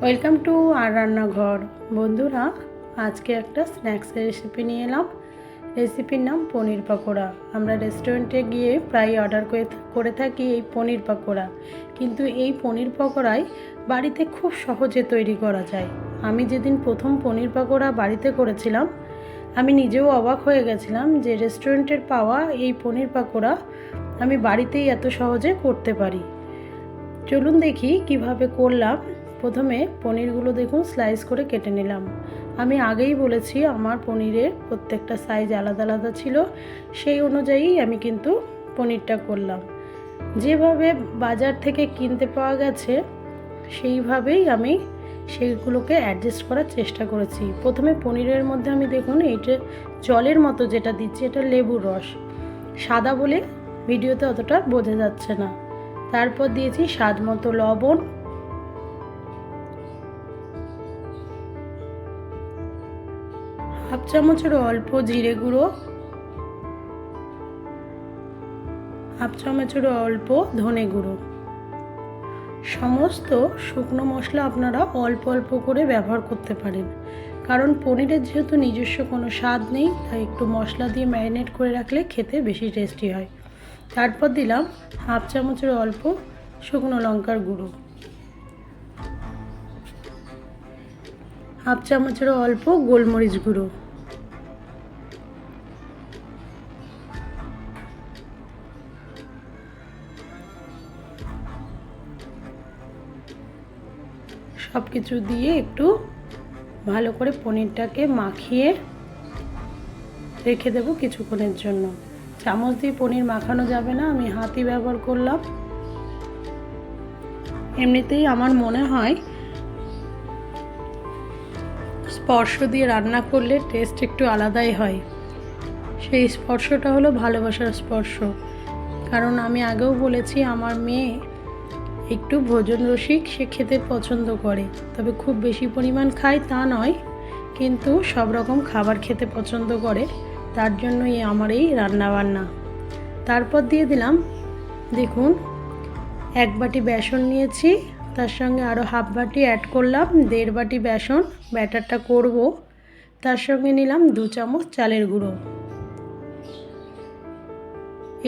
Welcome to আর রান্নাঘর। বন্ধুরা, আজকে একটা স্ন্যাক্সের রেসিপি নিয়ে এলাম। রেসিপির নাম পনির পকোড়া। আমরা রেস্টুরেন্টে গিয়ে প্রায় অর্ডার করে থাকি এই পনির পকোড়া, কিন্তু এই পনির পকোড়াই বাড়িতে খুব সহজে তৈরি করা যায়। আমি যেদিন প্রথম পনির পকোড়া বাড়িতে করেছিলাম, আমি নিজেও অবাক হয়ে গেছিলাম যে রেস্টুরেন্টের পাওয়া এই পনির পকোড়া আমি বাড়িতেই এত সহজে করতে পারি। চলুন দেখি কিভাবে করলাম। প্রথমে পনিরগুলো দেখুন স্লাইস করে কেটে নিলাম। আমি আগেই বলেছি আমার পনিরের প্রত্যেকটা সাইজ আলাদা আলাদা ছিল, সেই অনুযায়ী আমি কিন্তু পনিরটা করলাম। যেভাবে বাজার থেকে কিনতে পাওয়া গেছে সেইভাবেই আমি সেইগুলোকে অ্যাডজাস্ট করার চেষ্টা করেছি। প্রথমে পনিরের মধ্যে আমি দেখুন এইটা জলের মতো যেটা দিচ্ছি, এটা লেবুর রস। সাদা বলে ভিডিওতে অতটা বোঝা যাচ্ছে না। তারপর দিয়েছি স্বাদ মতো লবণ, হাফ চামচের অল্প জিরে গুঁড়ো, হাফ চামচের অল্প ধনে গুঁড়ো। সমস্ত শুকনো মশলা আপনারা অল্প অল্প করে ব্যবহার করতে পারেন, কারণ পনিরের যেহেতু নিজস্ব কোনো স্বাদ নেই, তাই একটু মশলা দিয়ে ম্যারিনেট করে রাখলে খেতে বেশি টেস্টি হয়। তারপর দিলাম হাফ চামচের অল্প শুকনো লঙ্কার গুঁড়ো, হাফ চামচের অল্প গোলমরিচ গুঁড়ো, সব কিছু দিয়ে একটু ভালো করে পনিরটাকে মাখিয়ে রেখে দেবো কিছুক্ষণের জন্য। চামচ দিয়ে পনির মাখানো যাবে না, আমি হাতই ব্যবহার করলাম। এমনিতেই আমার মনে হয় স্পর্শ দিয়ে রান্না করলে টেস্ট একটু আলাদাই হয়। সেই স্পর্শটা হলো ভালোবাসার স্পর্শ। কারণ আমি আগেও বলেছি আমার মেয়ে একটু ভোজন রসিক, সে খেতে পছন্দ করে, তবে খুব বেশি পরিমাণ খায় তা নয়, কিন্তু সব রকম খাবার খেতে পছন্দ করে। তার জন্যই আমার এই রান্নাবান্না। তারপর দিয়ে দিলাম দেখুন 1 বাটি বেসন নিয়েছি, তার সঙ্গে আরও হাফ বাটি অ্যাড করলাম 1.5 বাটি বেসন। ব্যাটারটা করব। তার সঙ্গে নিলাম 2 চামচ চালের গুঁড়ো।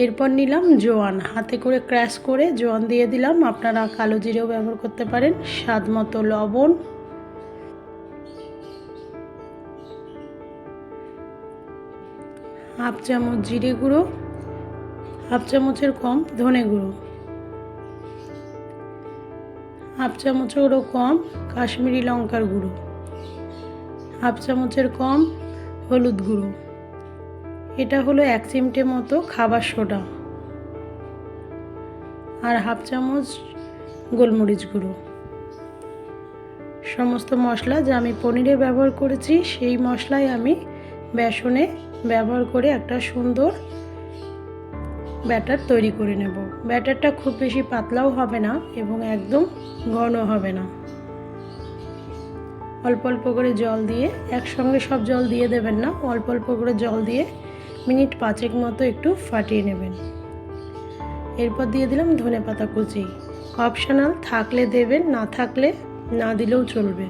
এরপর নিলাম জোয়ান, হাতে করে ক্র্যাশ করে জোয়ান দিয়ে দিলাম। আপনারা কালো জিরেও ব্যবহার করতে পারেন। স্বাদ মতো লবণ, হাফ চামচ জিরে গুঁড়ো, হাফ চামচের কম ধনে গুঁড়ো, হাফ চামচেরও কম কাশ্মীরি লঙ্কার গুঁড়ো, হাফ চামচের কম হলুদ গুঁড়ো। এটা হলো 1 চিমটে মতো খাবার সোডা, আর হাফ চামচ গোলমরিচ গুঁড়ো। সমস্ত মশলা যা আমি পনিরে ব্যবহার করেছি সেই মশলাই আমি বেসনে ব্যবহার করে একটা সুন্দর ব্যাটার তৈরি করে নেব। ব্যাটারটা খুব বেশি পাতলাও হবে না এবং একদম ঘন হবে না। অল্প অল্প করে জল দিয়ে, একসঙ্গে সব জল দিয়ে দেবেন না, অল্প অল্প করে জল দিয়ে মিনিট 5 মতো একটু ফাটিয়ে নেবেন। এরপর দিয়ে দিলাম ধনেপাতা কুচি। অপশনাল, থাকলে দেবেন, না থাকলে না দিলেও চলবে।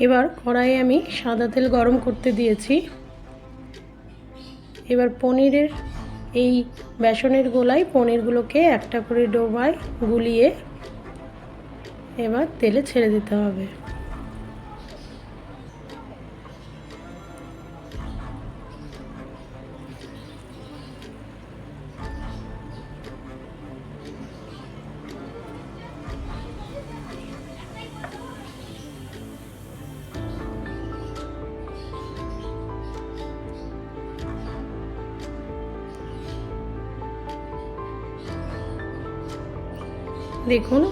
এবার কড়াইয়ে আমি সাদা তেল গরম করতে দিয়েছি। এবার পনিরের এই বেসনের গোলায় পনিরগুলোকে একটা করে ডোবায় গুলিয়ে এবার তেলে ছেড়ে দিতে হবে। দেখুন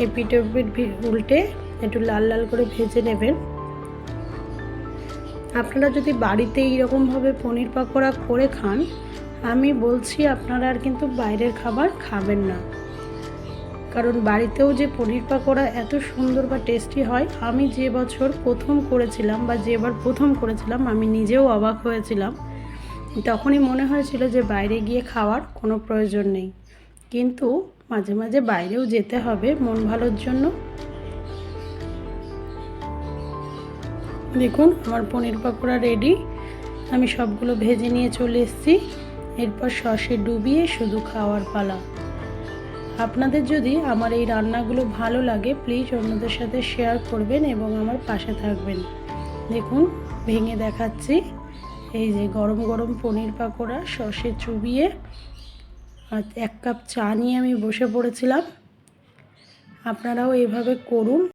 এপিট ওপিট উল্টে একটু লাল লাল করে ভেজে নেবেন। আপনারা যদি বাড়িতে এইরকমভাবে পনির পকোড়া করে খান, আমি বলছি আপনারা আর কিন্তু বাইরের খাবার খাবেন না। কারণ বাড়িতেও যে পনির পাকোড়া এত সুন্দর বা টেস্টি হয়, আমি যে বছর প্রথম করেছিলাম বা যেবার প্রথম করেছিলাম আমি নিজেও অবাক হয়েছিলাম। তখনই মনে হয়েছিল যে বাইরে গিয়ে খাওয়ার কোনো প্রয়োজন নেই, কিন্তু মাঝে মাঝে বাইরেও যেতে হবে মন ভালোর জন্য। দেখুন আমার পনির পাকোড়া রেডি, আমি সবগুলো ভেজে নিয়ে চলে এসেছি। এরপর সসে ডুবিয়ে শুধু খাওয়ার পালা। আপনাদের যদি আমার এই রান্নাগুলো ভালো লাগে প্লিজ অন্যদের সাথে শেয়ার করবেন এবং আমার পাশে থাকবেন। দেখুন ভেঙে দেখাচ্ছি, এই যে গরম গরম পনির পাকোড়া সসে চুবিয়ে, আর 1 কাপ চা নিয়ে আমি বসে পড়েছিলাম। আপনারাও এইভাবে করুন।